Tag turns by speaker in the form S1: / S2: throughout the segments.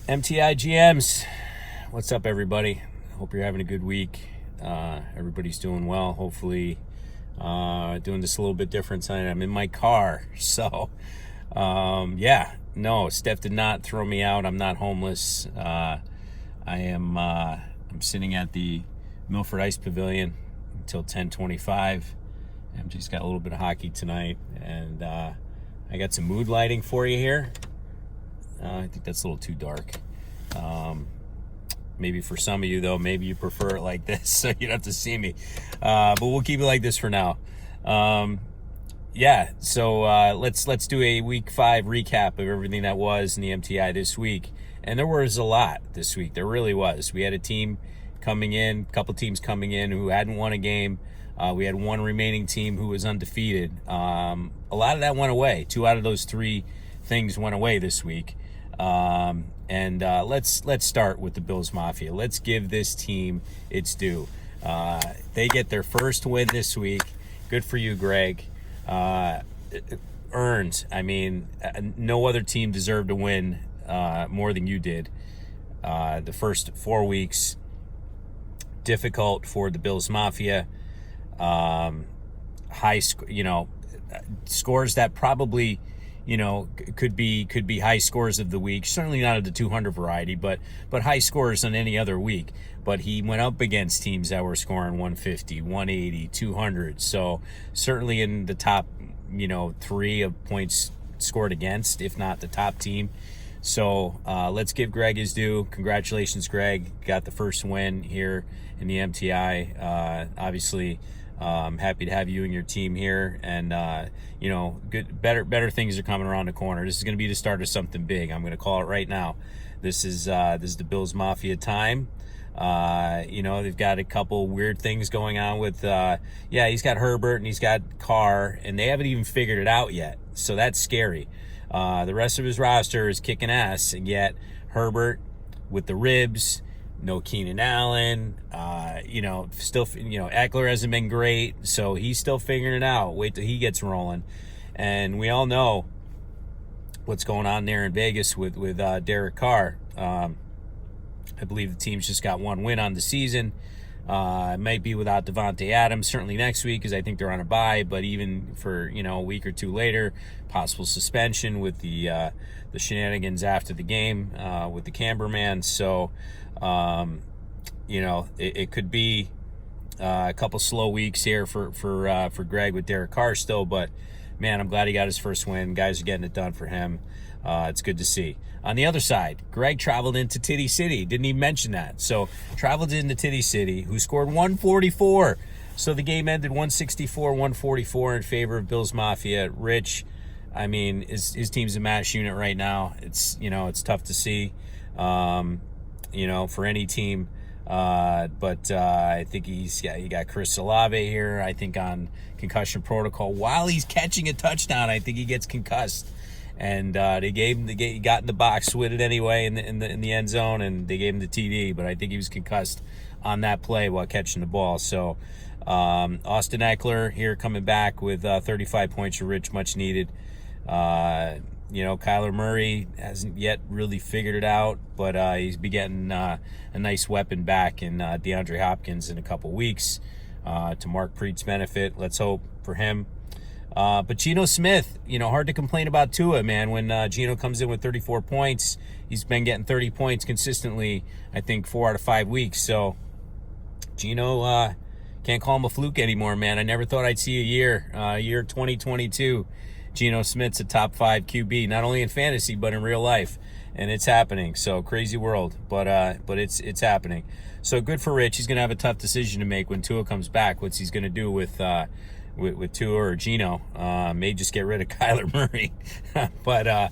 S1: MTI GMs, what's up, everybody? Hope you're having a good week. Everybody's doing well. Hopefully, doing this a little bit different tonight. I'm in my car, so no, Steph did not throw me out. I'm not homeless. I'm sitting at the Milford Ice Pavilion until 10:25. I've just got a little bit of hockey tonight, and I got some mood lighting for you here. I think that's a little too dark. Maybe for some of you, though, maybe you prefer it like this, so you don't have to see me. But we'll keep it like this for now. So let's do a Week 5 recap of everything that was in the MTI this week. And there was a lot this week. There really was. We had a team coming in, a couple teams coming in who hadn't won a game. We had one remaining team who was undefeated. A lot of that went away. 2 out of those 3 things went away this week. Let's start with the Bills Mafia. Let's give this team its due. They get their first win this week. Good for you, Greg. Earned. I mean, no other team deserved to win more than you did. The first 4 weeks, difficult for the Bills Mafia. Scores that probably, could be high scores of the week. Certainly not of the 200 variety, but high scores on any other week. But he went up against teams that were scoring 150, 180, 200. So certainly in the top, 3 of points scored against, if not the top team. So let's give Greg his due. Congratulations, Greg. Got the first win here in the MTI. Obviously, happy to have you and your team here, and better things are coming around the corner. This is going to be the start of something big. I'm going to call it right now. This is the Bills Mafia time. They've got a couple weird things going on with he's got Herbert and he's got Carr, and they haven't even figured it out yet. So that's scary. The rest of his roster is kicking ass, and yet Herbert with the ribs. No Keenan Allen, Eckler hasn't been great, so he's still figuring it out. Wait till he gets rolling. And we all know what's going on there in Vegas with Derek Carr. I believe the team's just got 1 win on the season. It might be without Devontae Adams, certainly next week, because I think they're on a bye, but even for, a week or 2 later, possible suspension with the shenanigans after the game with the cameraman. So, it could be a couple slow weeks here for Greg with Derek Carr still, but man, I'm glad he got his first win. Guys are getting it done for him. It's good to see. On the other side, Greg traveled into Titty City. Didn't even mention that. So traveled into Titty City, who scored 144. So the game ended 164-144 in favor of Bills Mafia. Rich, I mean, his team's a mash unit right now. It's tough to see. For any team. But I think he got Chris Olave here, I think, on concussion protocol. While he's catching a touchdown, I think he gets concussed. And he got in the box with it anyway in the end zone, and they gave him the TD. But I think he was concussed on that play while catching the ball. So Austin Eckler here coming back with 35 points for Rich, much needed. Kyler Murray hasn't yet really figured it out, but he's be getting a nice weapon back in DeAndre Hopkins in a couple weeks to Mark Preet's benefit. Let's hope for him. But Geno Smith, hard to complain about Tua, man. When Geno comes in with 34 points, he's been getting 30 points consistently, I think, 4 out of 5 weeks. So Geno, can't call him a fluke anymore, man. I never thought I'd see year 2022. Geno Smith's a top 5 QB, not only in fantasy but in real life, and it's happening. So crazy world, but it's happening. So good for Rich. He's gonna have a tough decision to make when Tua comes back. What's he's gonna do with Tua or Geno? May just get rid of Kyler Murray, but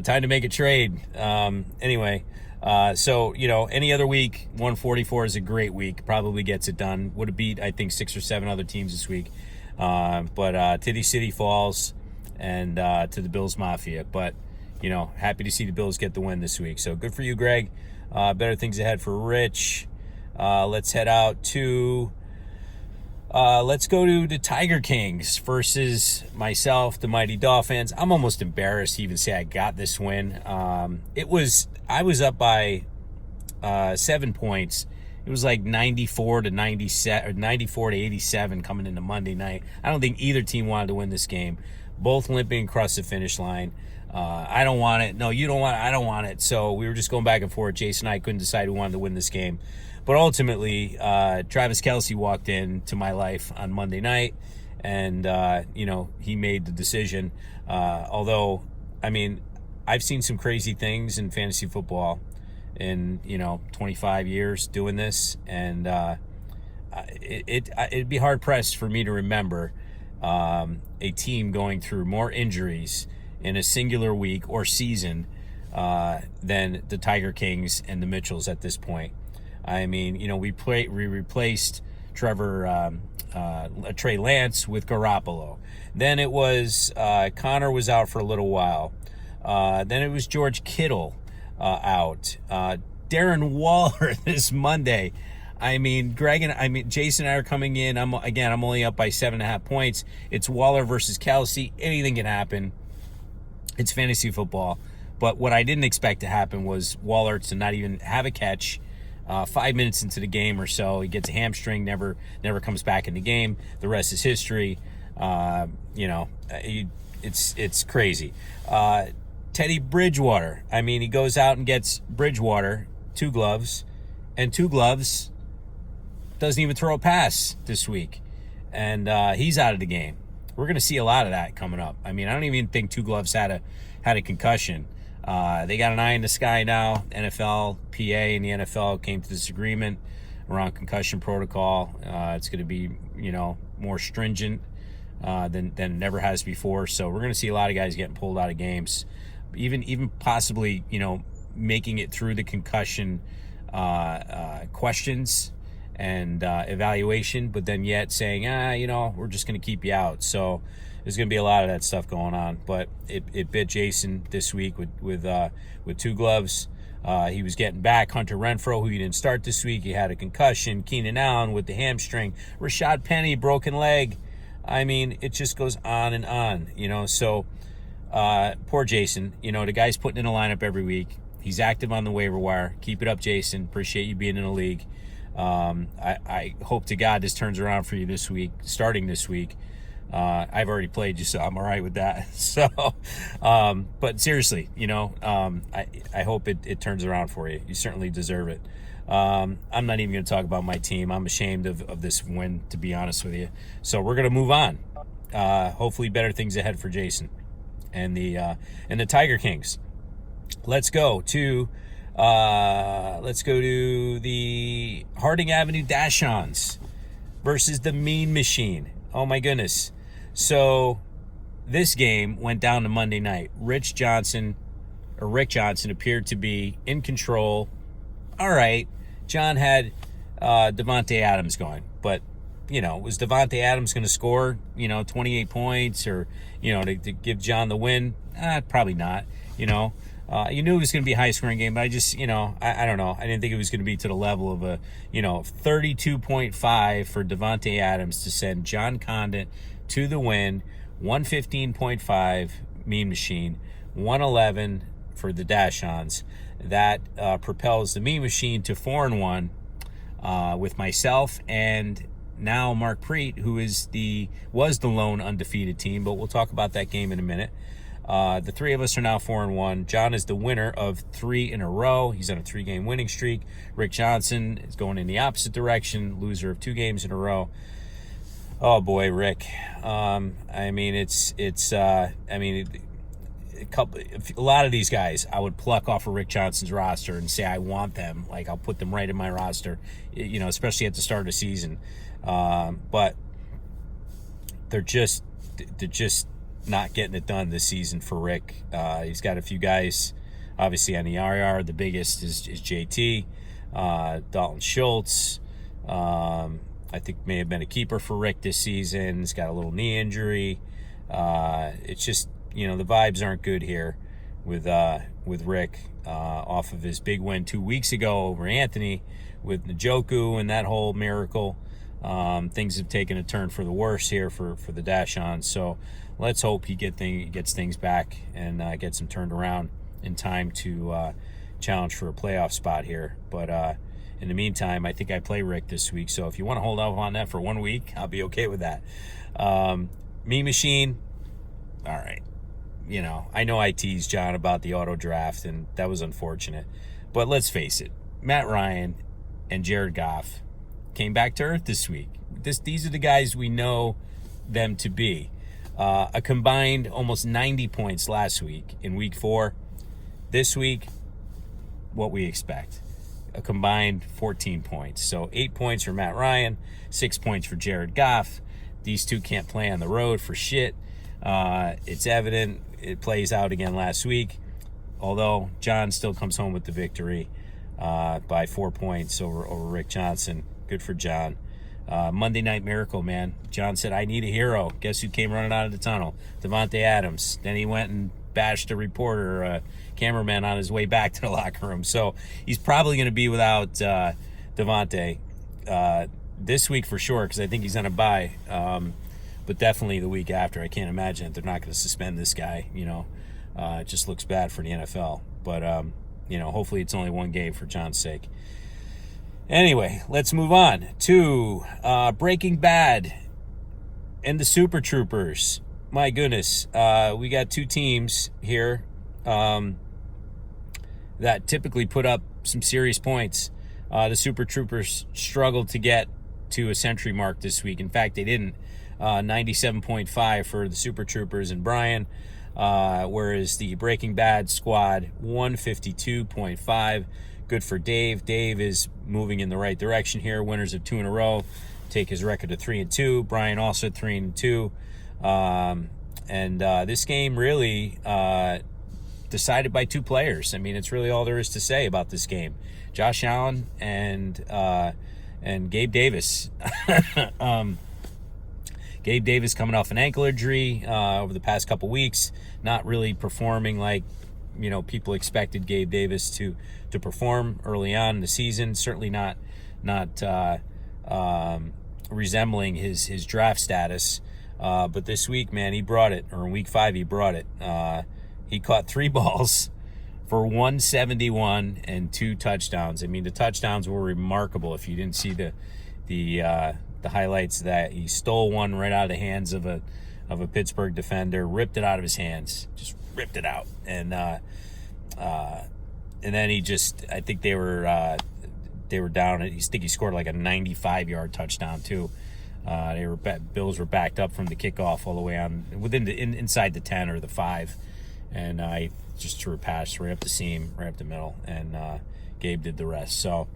S1: time to make a trade. Anyway. Any other week, 144 is a great week. Probably gets it done. Would have beat, I think, 6 or 7 other teams this week. But Titty City falls and to the Bills Mafia. But, happy to see the Bills get the win this week. So good for you, Greg. Better things ahead for Rich. Let's head out to Let's go to the Tiger Kings versus myself, the Mighty Dolphins. I'm almost embarrassed to even say I got this win. I was up by 7 points. It was like 94 to 97 or 94 to 87 coming into Monday night. I don't think either team wanted to win this game. Both limping across the finish line. I don't want it. No, you don't want it. I don't want it. So we were just going back and forth. Jason and I couldn't decide who wanted to win this game. But ultimately, Travis Kelce walked into my life on Monday night, and, he made the decision. Although, I've seen some crazy things in fantasy football in 25 years doing this, and it'd be hard pressed for me to remember a team going through more injuries in a singular week or season than the Tiger Kings and the Mitchells at this point. We replaced Trey Lance with Garoppolo. Then it was Connor was out for a little while. Then it was George Kittle out. Darren Waller this Monday. Jason and I are coming in. I'm only up by 7.5 points. It's Waller versus Kelce. Anything can happen. It's fantasy football. But what I didn't expect to happen was Waller to not even have a catch. 5 minutes into the game or so, he gets a hamstring, never comes back in the game. The rest is history. It's crazy. Teddy Bridgewater. He goes out and gets Bridgewater 2 gloves, and 2 gloves doesn't even throw a pass this week, and he's out of the game. We're going to see a lot of that coming up. I don't even think 2 gloves had a concussion. They got an eye in the sky now. NFL, PA, and the NFL came to this agreement around concussion protocol. It's going to be, more stringent than it never has before. So we're going to see a lot of guys getting pulled out of games, even possibly, making it through the concussion questions and evaluation, but then yet saying, we're just going to keep you out. So there's going to be a lot of that stuff going on, but it bit Jason this week with 2 gloves. He was getting back Hunter Renfrow, who he didn't start this week. He had a concussion. Keenan Allen with the hamstring. Rashad Penny, broken leg. It just goes on and on, So poor Jason. The guy's putting in a lineup every week. He's active on the waiver wire. Keep it up, Jason. Appreciate you being in the league. I hope to God this turns around for you this week, starting this week. I've already played you, so I'm all right with that. So, but seriously, I hope it turns around for you. You certainly deserve it. I'm not even going to talk about my team. I'm ashamed of this win, to be honest with you. So we're going to move on. Hopefully better things ahead for Jason and the Tiger Kings. Let's go to the Harding Avenue Dash-Ons versus the Mean Machine. Oh my goodness. So this game went down to Monday night. Rick Johnson appeared to be in control. All right. John had Devontae Adams going, but was Devontae Adams going to score 28 points or to give John the win? Probably not. You knew it was going to be a high-scoring game, but I just, I don't know. I didn't think it was going to be to the level of a, 32.5 for Devontae Adams to send John Condit to the win, 115.5 Mean Machine, 111 for the Dash-Ons. That propels the Mean Machine to 4-1 with myself and now Mark Preet, who was the lone undefeated team, but we'll talk about that game in a minute. The 3 of us are now 4-1. John is the winner of 3 in a row. He's on a 3-game winning streak. Rick Johnson is going in the opposite direction, loser of 2 games in a row. Oh boy, Rick. A lot of these guys I would pluck off of Rick Johnson's roster and say I want them. Like I'll put them right in my roster, especially at the start of the season. But they're just not getting it done this season for Rick. He's got a few guys obviously on the IR. The biggest is JT, Dalton Schultz. I think may have been a keeper for Rick this season. He's got a little knee injury. It's just, the vibes aren't good here with Rick off of his big win 2 weeks ago over Anthony with Njoku and that whole miracle. Things have taken a turn for the worse here for the Dash-On. So let's hope he gets things back and gets them turned around in time to challenge for a playoff spot here. But in the meantime, I think I play Rick this week. So if you want to hold off on that for 1 week, I'll be okay with that. Me Machine, all right. I know I teased John about the auto draft, and that was unfortunate. But let's face it, Matt Ryan and Jared Goff came back to earth this week. These are the guys we know them to be. A combined almost 90 points last week in week 4. This week, what we expect. A combined 14 points. So 8 points for Matt Ryan, 6 points for Jared Goff. These two can't play on the road for shit. It's evident. It plays out again last week. Although John still comes home with the victory by 4 points over Rick Johnson. Good for John. Monday Night Miracle, man. John said, I need a hero. Guess who came running out of the tunnel? Devontae Adams. Then he went and bashed a reporter, a cameraman, on his way back to the locker room. So he's probably going to be without Devontae this week for sure, because I think he's on a bye. But definitely the week after. I can't imagine that they're not going to suspend this guy. It just looks bad for the NFL. But, hopefully it's only one game for John's sake. Anyway, let's move on to Breaking Bad and the Super Troopers. My goodness, we got two teams here that typically put up some serious points. The Super Troopers struggled to get to a century mark this week. In fact, they didn't. 97.5 for the Super Troopers and Brian, whereas the Breaking Bad squad, 152.5. Good for Dave. Dave is moving in the right direction here. Winners of 2 in a row. Take his record to 3-2. Brian also 3-2. This game really decided by 2 players. I mean, it's really all there is to say about this game. Josh Allen and Gabe Davis. Gabe Davis coming off an ankle injury over the past couple weeks, not really performing like people expected Gabe Davis to perform early on in the season. Certainly not resembling his draft status. But this week, man, he brought it. Or in week 5, he brought it. He caught 3 balls for 171 and 2 touchdowns. I mean, the touchdowns were remarkable. If you didn't see the highlights, that he stole one right out of the hands of a Pittsburgh defender, ripped it out of his hands, just ripped it out, and then he just, I think they were down. I think he scored like a 95-yard touchdown too. Bills were backed up from the kickoff all the way on inside the 10 or the 5, and I just threw a pass right up the seam, right up the middle, and Gabe did the rest. So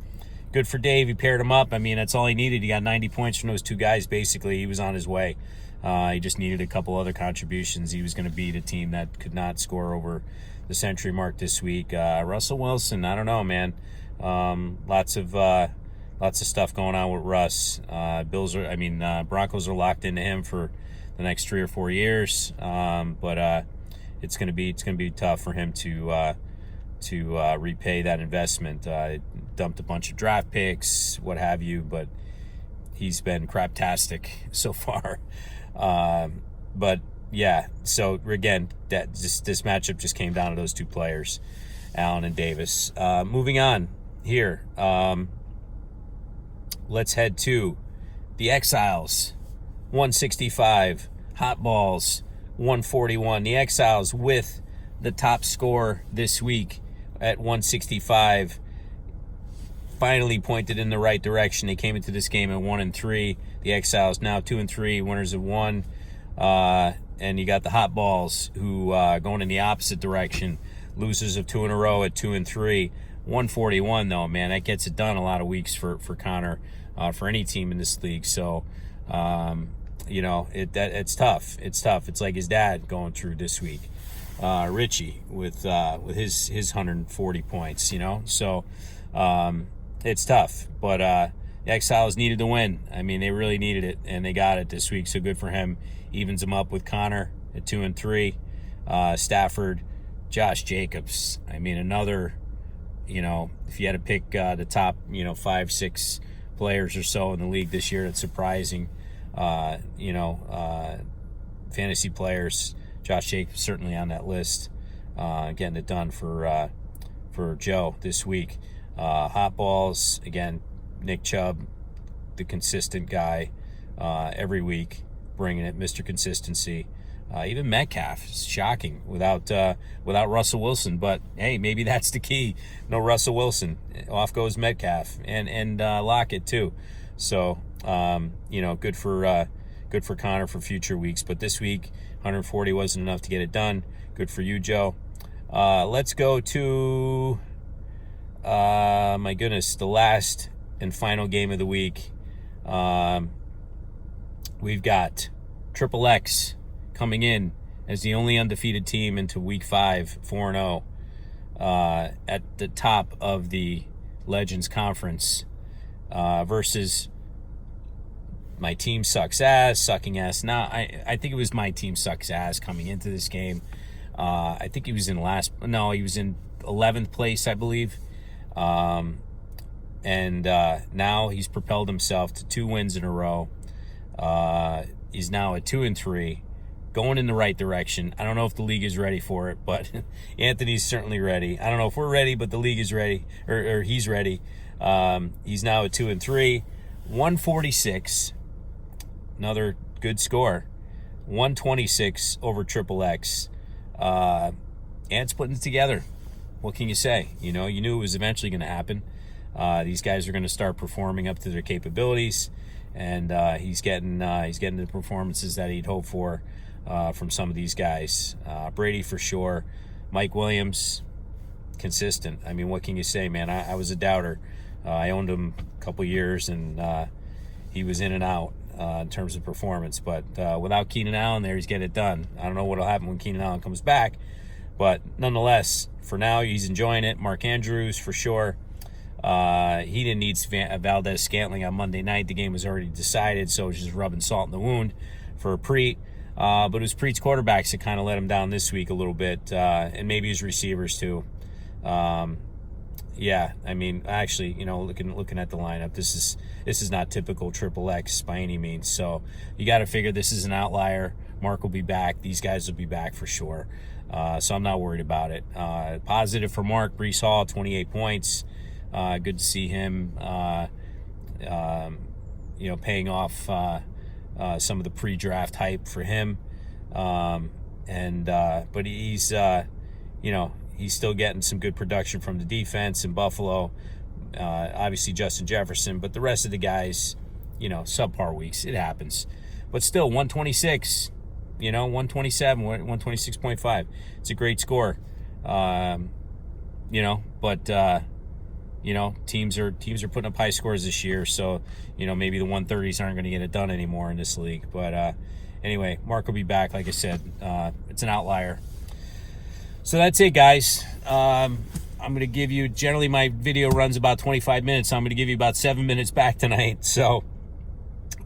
S1: good for Dave. He paired him up. I mean, that's all he needed. He got 90 points from those 2 guys. Basically, he was on his way. He just needed a couple other contributions. He was going to beat a team that could not score over the century mark this week. Russell Wilson, I don't know, man. Lots of stuff going on with Russ. Broncos are locked into him for the next 3 or 4 years. But it's going to be tough for him to repay that investment. Dumped a bunch of draft picks, what have you, but he's been craptastic so far. But yeah, so again, this matchup just came down to those 2 players, Allen and Davis. Moving on here, let's head to the Exiles, 165, Hot Balls, 141. The Exiles with the top score this week at 165. Finally pointed in the right direction. They came into this game at 1-3. The Exiles now 2-3, winners of 1. And you got the Hot Balls who going in the opposite direction, losers of 2 in a row at 2-3. 141 though, man, that gets it done a lot of weeks for Connor, for any team in this league. So it's tough. It's like his dad going through this week, Richie with his 140 points. So. It's tough, but the Exiles needed to win. I mean, they really needed it, and they got it this week, so good for him. Evens him up with Connor at 2-3. Stafford, Josh Jacobs. I mean, another, if you had to pick the top, 5, 6 players or so in the league this year. That's surprising. Fantasy players. Josh Jacobs certainly on that list. Getting it done for Joe this week. Hot balls, again, Nick Chubb, the consistent guy every week, bringing it, Mr. Consistency. Even Metcalf, shocking without Russell Wilson. But hey, maybe that's the key. No Russell Wilson, off goes Metcalf and Lockett too. So good for Connor for future weeks. But this week, 140 wasn't enough to get it done. Good for you, Joe. Let's go to my goodness, the last and final game of the week. We've got Triple X coming in as the only undefeated team into week 5, 4-0, at the top of the Legends Conference, versus my team sucks ass, sucking ass. Now, I think it was my team sucks ass coming into this game. I think he was in he was in 11th place, I believe. And now he's propelled himself to 2 wins in a row. He's now at 2-3, going in the right direction. I don't know if the league is ready for it, but Anthony's certainly ready. I don't know if we're ready, but the league is ready, or he's ready. He's now at 2-3, 146, another good score, 126 over Triple X. And putting it together. What can you say? You knew it was eventually going to happen. These guys are going to start performing up to their capabilities, and he's getting the performances that he'd hoped for from some of these guys. Brady for sure. Mike Williams, consistent. I mean, what can you say, man? I was a doubter. I owned him a couple years, and he was in and out in terms of performance. But without Keenan Allen there, he's getting it done. I don't know what will happen when Keenan Allen comes back, but nonetheless, for now, he's enjoying it. Mark Andrews for sure. He didn't need Valdez-Scantling on Monday night. The game was already decided, so it was just rubbing salt in the wound for Preet. But it was Preet's quarterbacks that kind of let him down this week a little bit, and maybe his receivers too. Yeah, I mean, actually, looking at the lineup, this is not typical Triple X by any means. So you got to figure this is an outlier. Mark will be back. These guys will be back for sure. So I'm not worried about it. Positive for Mark. Breece Hall, 28 points. Good to see him, paying off some of the pre-draft hype for him. But he's still getting some good production from the defense in Buffalo. Obviously Justin Jefferson, but the rest of the guys, subpar weeks. It happens. But still, 126, 127, 126.5. It's a great score. Teams are putting up high scores this year, so maybe the 130s aren't going to get it done anymore in this league. But anyway, Mark will be back. Like I said, it's an outlier. So that's it, guys. I'm going to give you, generally my video runs about 25 minutes, so I'm going to give you about 7 minutes back tonight. So,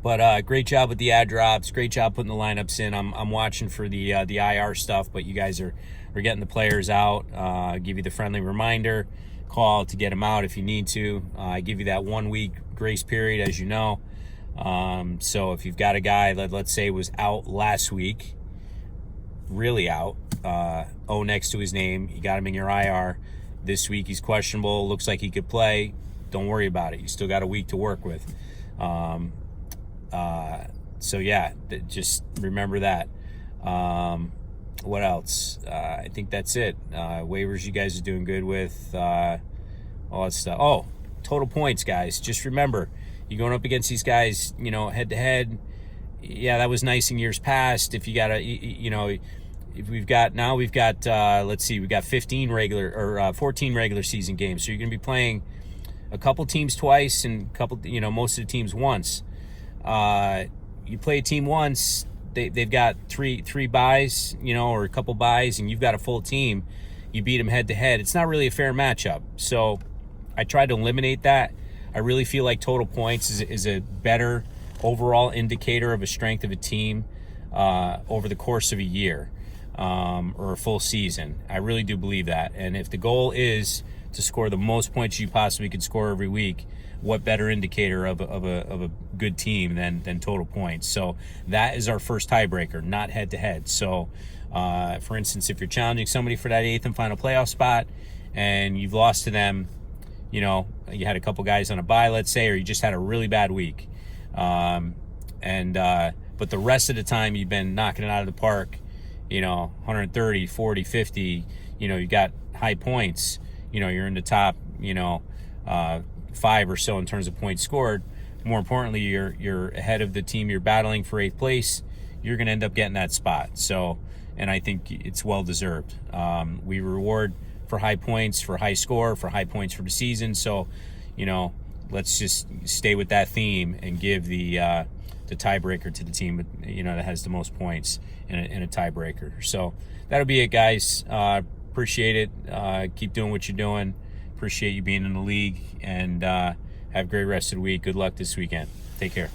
S1: but great job with the ad drops. Great job putting the lineups in. I'm watching for the IR stuff, but you guys are getting the players out. Give you the friendly reminder. Call to get them out if you need to. I give you that 1 week grace period, as you know. So if you've got a guy that, let's say, was out last week, really out, O next to his name, you got him in your IR. This week he's questionable, looks like he could play. Don't worry about it. You still got a week to work with. So yeah, just remember that. What else? I think that's it. Waivers you guys are doing good with. All that stuff. Oh, total points, guys. Just remember, you're going up against these guys, head to head. Yeah, that was nice in years past. If you got we've got 15 regular or 14 regular season games. So you're going to be playing a couple teams twice and most of the teams once. You play a team once, they've got three buys, or a couple buys, and you've got a full team. You beat them head to head. It's not really a fair matchup. So I tried to eliminate that. I really feel like total points is a better overall indicator of a strength of a team over the course of a year or a full season. I really do believe that. And if the goal is to score the most points you possibly could score every week. What better indicator of a good team than total points? So that is our first tiebreaker, not head to head. So for instance, if you're challenging somebody for that 8th and final playoff spot and you've lost to them, you know, you had a couple guys on a bye, let's say, or you just had a really bad week, but the rest of the time you've been knocking it out of the park, you know, 130, 40, 50, you know, you got high points, you know, you're in the top, you know, 5 or so in terms of points scored. More importantly, you're ahead of the team you're battling for 8th place. You're going to end up getting that spot. So, and I think it's well deserved. We reward for high points, for high score, for high points for the season. So, you know, let's just stay with that theme and give the tiebreaker to the team, you know, that has the most points in a tiebreaker. So that'll be it, guys. Appreciate it. Keep doing what you're doing. Appreciate you being in the league, and have a great rest of the week. Good luck this weekend. Take care.